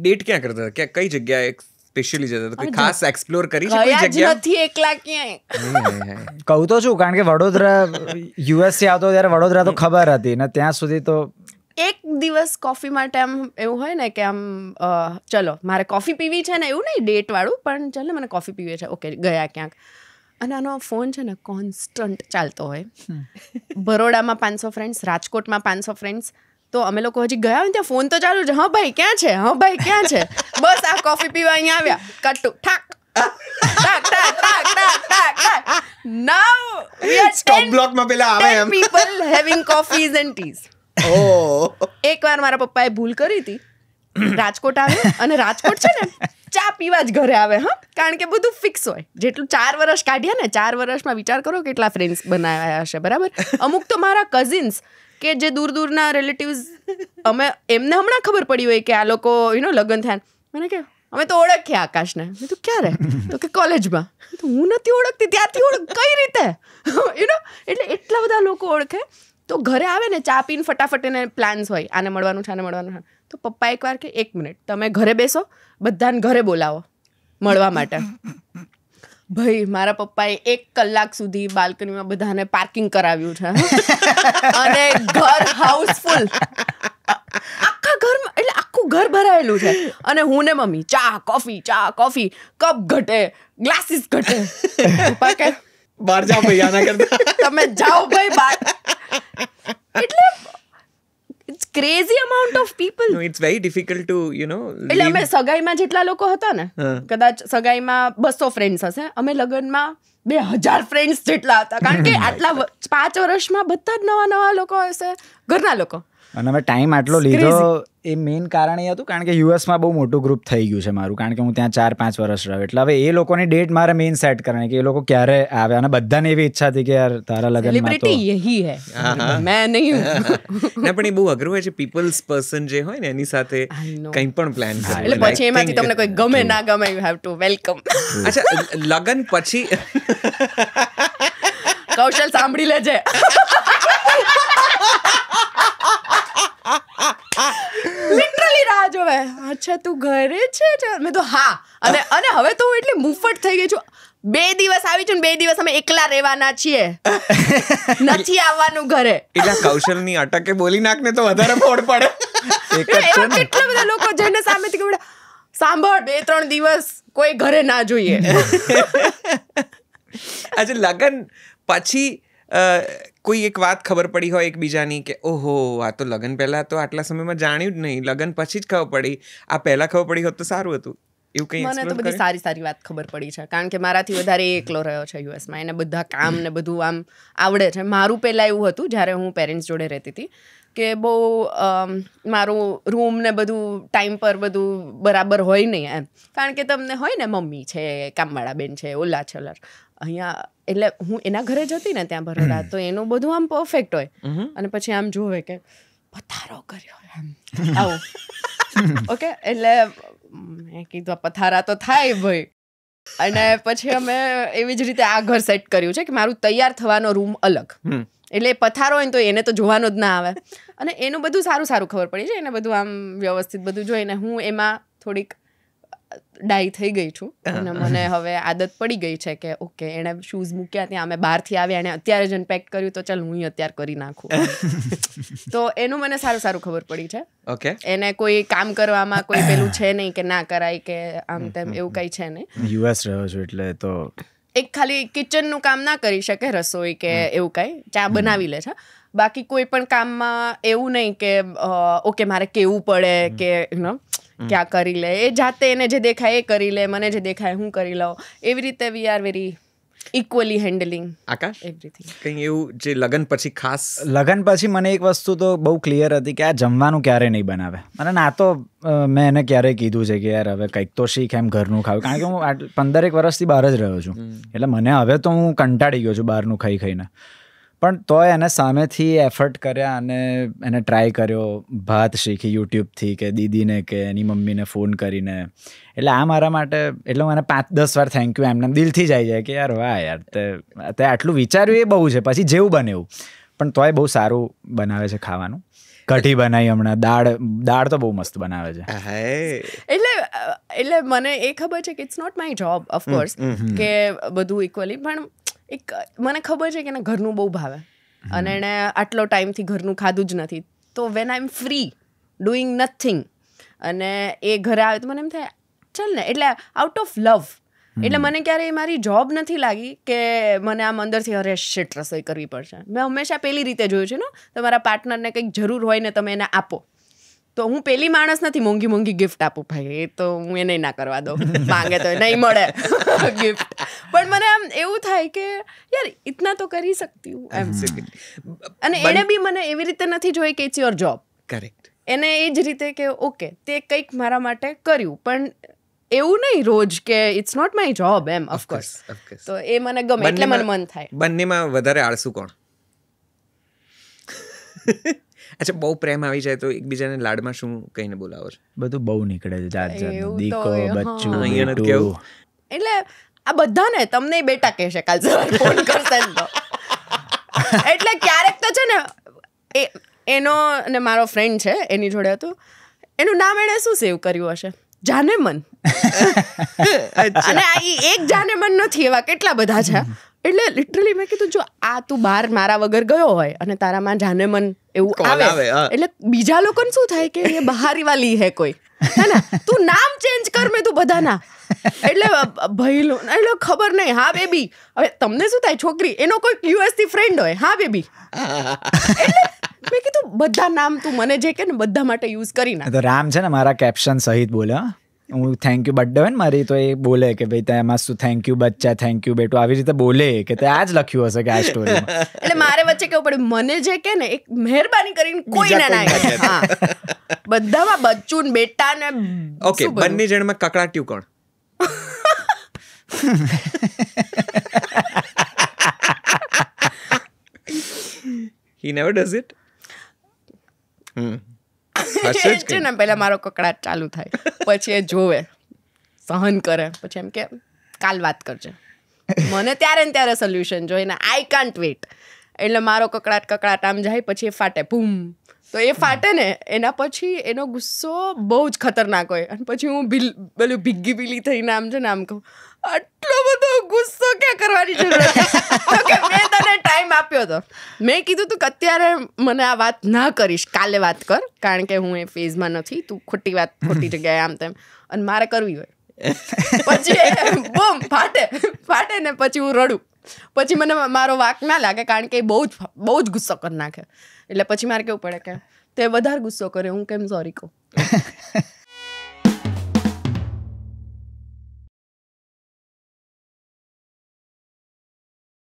Date ક્યાં કરતા હતા? કઈ જગ્યાએ સ્પેશિયલી જતા હતા? કોઈ ખાસ એક્સપ્લોર કરી છે કોઈ ગયા જ જગ્યા? નથી એકલા ક્યાંય. કહું તો છું, કારણ કે વડોદરા યુએસ થી આવતો ત્યારે વડોદરા તો ખબર હતી ને, ત્યાં સુધી તો એક દિવસ કોફી માટે આમ એવું હોય ને કે આમ ચલો મારે કોફી પીવી છે ને, એવું નહીં ડેટ વાળું, પણ ચાલો મને કોફી પીવી છે, ઓકે ગયા ક્યાંક. અને આનો ફોન છે ને કોન્સ્ટન્ટ ચાલતો હોય. બરોડામાં 500 ફ્રેન્ડ્સ, રાજકોટમાં 500 ફ્રેન્ડ્સ. તો અમે લોકો હજી ગયા હોય ત્યાં ફોન તો ચાલુ છે. હા ભાઈ ક્યાં છે, હા ભાઈ ક્યાં છે, બસ આ કોફી પીવા અહીંયા આવ્યા, કટ્ટુ ઠાક ટાક ટાક ટાક ટાક ટાક ટાક. Now we are સ્ટોપ બ્લોકમાં પેલા આવે 10 એમ. people having coffees and teas. એકવાર મારા પપ્પાએ ભૂલ કરી હતી. રાજકોટ આવે અને રાજકોટ છે ને ચા પીવા જ ઘરે આવે. હા, કારણ કે બધું ફિક્સ હોય. જેટલું 4 વર્ષ કાઢ્યા ને, 4 વર્ષમાં વિચાર કરો કેટલા ફ્રેન્ડ્સ બનાવ્યા હશે, બરાબર. અમુક તો મારા કઝિન્સ કે જે દૂર દૂરના રિલેટિવ્સ, એમને હમણાં ખબર પડી હોય કે આ લોકો લગ્ન થયા, મને કે અમે તો ઓળખ્યા આકાશને. મેં તો ક્યારે? તો કે કોલેજમાં. હું નથી ઓળખતી, ત્યારથી કઈ રીતે? એટલે એટલા બધા લોકો ઓળખે. તો ઘરે આવે ને ચા પીને ફટાફટ એને પ્લાન્સ હોય, આને મળવાનું છે, આને મળવાનું છે. તો પપ્પા એકવાર કે 1 મિનિટ તમે ઘરે બેસો, બધાને ઘરે બોલાવો મળવા માટે. ભાઈ મારા પપ્પાએ 1 કલાક સુધી બાલ્કનીમાં બધાને પાર્કિંગ કરાવ્યું છે અને ઘર હાઉસફુલ, આખા ઘરમાં, એટલે આખું ઘર ભરાયેલું છે. અને હું ને મમ્મી ચા કોફી, કપ ઘટે, ગ્લાસીસ ઘટે. પપ્પા કે બહાર જાઓ ભાઈ, આના કરતા તમે જાઓ ભાઈ બહાર. એટલે it's crazy amount of people. No, it's very difficult to, એટલે અમે સગાઈમાં જેટલા લોકો હતા ને, કદાચ સગાઈમાં 200 ફ્રેન્ડ્સ હશે, અમે લગ્નમાં 2000 ફ્રેન્ડ્સ જેટલા હતા. કારણ કે આટલા 5 વર્ષમાં બધા જ નવા લોકો હશે, ઘરના લોકો. અને અમે ટાઈમ આટલો લીધો એ મેઇન કારણ એ હતું કારણ કે યુએસમાં બહુ મોટું ગ્રુપ થઈ ગયું છે મારું, કારણ કે હું ત્યાં 4-5 વર્ષ રહ્યો. એટલે હવે એ લોકોની ડેટ મારે મેઇન સેટ કરવાની કે એ લોકો ક્યારે આવે, અને બધાને એવી ઈચ્છા હતી કે યાર તારા લગ્નમાં તો સેલિબ્રિટી યહી હે, મેં નહીં. ના પણ એ બહુ અઘરું હોય છે. પીપલ્સ પર્સન જે હોય ને એની સાથે કંઈ પણ પ્લાન કરે. એટલે પછી એમાંથી તમને કોઈ ગમે ના ગમે, યુ હેવ ટુ વેલકમ. અચ્છા, લગન પછી કૌશલ સાંભળી લેજે. લિટરલી રાહ જોવે. અચ્છા તું ઘરે છે? મેં તો હા. અને હવે તો હું એટલી મુફ્ફટ થઈ ગઈ છું. 2 દિવસ આવી છું ને 2 દિવસ અમે એકલા રહેવાના છીએ, નથી આવવાનું ઘરે. એટલે કૌશલની અટકે બોલી નાખને તો વધારે ફોડ પડે. એવા કેટલા બધા લોકો જેને સામેથી કહે સાંભળ 2-3 દિવસ કોઈ ઘરે ના જોઈએ. અચ્છા, લગન પછી કોઈ એક વાત ખબર પડી હોય એકબીજાની કે ઓહો આ તો લગન પહેલા તો આટલા સમયમાં જાણ્યું જ નહીં, લગન પછી જ ખબર પડી, આ પહેલા ખબર પડી હોત તો સારું હતું, એવું કંઈ? મને તો બધી સારી વાત ખબર પડી છે, કારણ કે મારાથી વધારે એકલો રહ્યો છે યુએસમાં. એને બધા કામ ને બધું આમ આવડે છે. મારું પહેલાં એવું હતું જ્યારે હું પેરેન્ટ્સ જોડે રહેતી હતી કે બહુ મારું રૂમ ને બધું ટાઈમ પર બધું બરાબર હોય નહીં એમ, કારણ કે તમને હોય ને મમ્મી છે, કામવાળા બેન છે, ઓલા છે ઓલા. અહીંયા એટલે હું એના ઘરે જતી ને ત્યાં બરોડા, તો એનું બધું આમ પરફેક્ટ હોય, અને પછી આમ જોવે કે પથારો કર્યો એમ આવું. ઓકે, એટલે મેં કીધું પથારા તો થાય ભાઈ. અને પછી અમે એવી જ રીતે આ ઘર સેટ કર્યું છે કે મારું તૈયાર થવાનો રૂમ અલગ, એટલે પથારો હોય ને તો એને તો જોવાનો જ ના આવે. અને એનું બધું સારું ખબર પડી છે, એને બધું આમ વ્યવસ્થિત બધું જોઈને હું એમાં થોડીક ડાઈ થઈ ગઈ છું. અને મને હવે આદત પડી ગઈ છે કે ઓકે એણે શૂઝ મૂક્યા ત્યાં, અમે બહારથી આવ્યા, એણે અત્યારે જ પેક કર્યું તો ચાલ હું અત્યારે કરી નાખું. તો એનું મને સારું ખબર પડી છે. ઓકે, એને કોઈ કામ કરવામાં કોઈ પેલું છે નહીં કે ના કરાય કે આમ તેમ, એવું કંઈ છે નહીં. યુએસ રહ્યો છું એટલે તો એક ખાલી કિચનનું કામ ના કરી શકે, રસોઈ કે એવું કંઈ, ચા બનાવી લે છે. બાકી કોઈ પણ કામમાં એવું નહીં કે ઓકે મારે કેવું પડે કે કે આ કરી લે. એ જાતે એને જે દેખાય એ કરી લે, મને જે દેખાય હું કરી લઉં. એવી રીતે we are very equally handling Akash everything. કંઈ એવું જે લગન પછી ખાસ? લગન પછી મને એક વસ્તુ તો બહુ ક્લિયર હતી કે આ જમવાનું ક્યારે નહીં બનાવે. અને ના તો મેં એને ક્યારેય કીધું છે કે યાર હવે કંઈક તો શીખ એમ ઘરનું ખાવું, કારણ કે હું 15 વર્ષથી બહાર જ રહ્યો છું. એટલે મને હવે તો હું કંટાળી ગયો છું બહારનું ખાઈને. પણ તોય એને સામેથી એફર્ટ કર્યા અને એને ટ્રાય કર્યો, ભાત શીખી યુટ્યુબથી કે દીદીને કે એની મમ્મીને ફોન કરીને. એટલે આ મારા માટે, એટલે હું એને 5-10 વાર થેન્ક યુ એમને દિલથી જ આવી જાય કે યાર વાહ યાર તે આટલું વિચાર્યું એ બહુ છે. પછી જેવું બને એવું, પણ તોય બહુ સારું બનાવે છે ખાવાનું. કઢી બનાવી હમણાં, દાળ તો બહુ મસ્ત બનાવે છે. એટલે મને એ ખબર છે કે it's not my job of course કે બધું ઇક્વલી, પણ એક મને ખબર છે કે એને ઘરનું બહુ ભાવે અને એણે આટલો ટાઈમથી ઘરનું ખાધું જ નથી, તો when I am free doing nothing અને એ ઘરે આવે તો મને એમ થાય ચાલ ને, એટલે આઉટ ઓફ લવ. એટલે મને ક્યારેય મારી જોબ નથી લાગી કે મને આમ અંદરથી અરે શિટ રસોઈ કરવી પડશે. મેં હંમેશા પેલી રીતે જોયું છે ને, તમારા પાર્ટનરને કંઈક જરૂર હોય ને તમે એને આપો, તો હું પેલી માણસ નથી મોંઘી મોંઘી ગિફ્ટ આપું ભાઈ, એ તો હું એને ના કરવા દઉં, માંગે તો નહીં મળે ગિફ્ટ. પણ મને આમ એવું થાય કે યાર ઇતના તો કરી શકતી હું એમ. અને એને બી મને એવી રીતે નથી જોઈ કે ઇટ્સ યોર જોબ. કરેક્ટ. એને એ જ રીતે કે ઓકે તે કંઈક મારા માટે કર્યું, પણ એવું નહીં રોજ કે ઇટ્સ નોટ માય જોબ એમ. ઓફકોર્સ તો એ મને ગમે, એટલે મને મન થાય. બંનેમાં વધારે આળસુ કોણ? અચ્છા, બહુ પ્રેમ આવી જાય તો એકબીજાને લાડમાં શું કહીને બોલાવો છો? બધું બહુ નીકળે છે, જાત જાત, એવું તો દીકો હોય, બચ્ચું અહીંયા નથી બેટું. કેવું? એટલે આ બધાને તમને બેટા કહેશે કાલ સવારે ફોન કરશે ને તો. એટલે ક્યારેક તો છે ને એનો અને મારો ફ્રેન્ડ છે એની જોડે હતું, એનું નામ એણે શું સેવ કર્યું હશે, જાનેમન. અને આ એક જાનેમન નથી, એવા કેટલા બધા છે. એટલે લિટરલી મેં કીધું જો આ તું બહાર મારા વગર ગયો હોય અને તારામાં જાનેમન એવું આવે, એટલે બીજા લોકોને શું થાય કે એ બહારી વાલી હે કોઈ, હે ને, તું નામ ચેન્જ કર મેં તું બધાના. એટલે ભાઈ એટલે ખબર નહીં, હા બેબી. હવે તમને શું થાય, છોકરી એનો કોઈ યુએસ થી ફ્રેન્ડ હોય, હા બેબી. એટલે મેં કીધું બધા નામ તું મને જે કે ને બધા માટે યુઝ કરી નાખ. તો રામ છે ને મારા કેપ્શન સહિત બોલે, હું થેન્ક યુ બર્થડે હોય ને મારી, તો એ બોલે કે ભાઈ તેમાં શું થેન્ક યુ બચ્ચા, થેન્ક યુ બેટું, આવી રીતે બોલે કે તે આ જ લખ્યું હશે કે આ સ્ટોરીમાં. એટલે મારે વચ્ચે કેવું પડે, મને જે કે ને એક મહેરબાની કરીને કોઈને ના કહે. હા, બધામાં બચ્ચું બેટા ને. ઓકે, બંને જણમાં કકડાટ્યું કોણ? He never does it. છે ને પહેલા મારો કકડાટ ચાલુ થાય, પછી એ જોવે, સહન કરે, પછી એમ કે કાલ વાત કરજે. મને ત્યારે ને ત્યારે સોલ્યુશન જોઈને આઈ કાન્ટ વેટ. એટલે મારો કકડાટ આમ જાય, પછી એ ફાટે બૂમ. તો એ ફાટે ને એના પછી એનો ગુસ્સો બહુ જ ખતરનાક હોય, અને પછી હું પેલું ભીગી પીલી થઈને આમ છે ને આમ કહું, આટલો બધો ગુસ્સો ક્યાં કરવાની જરૂર હતી? મેં તને ટાઈમ આપ્યો હતો, મેં કીધું તું કે અત્યારે મને આ વાત ના કરીશ, કાલે વાત કર, કારણ કે હું એ ફેઝમાં નથી, તું ખોટી વાત ખોટી જગ્યાએ આમ તેમ, અને મારે કરવી હોય. પછી બૂમ ફાટે ને પછી હું રડું, પછી મને મારો વાંક ના લાગે, કારણ કે એ બહુ જ ગુસ્સો કરી નાખે. એટલે પછી મારે કેવું પડે કે તે વધારે ગુસ્સો કરે, હું કેમ સોરી કહું.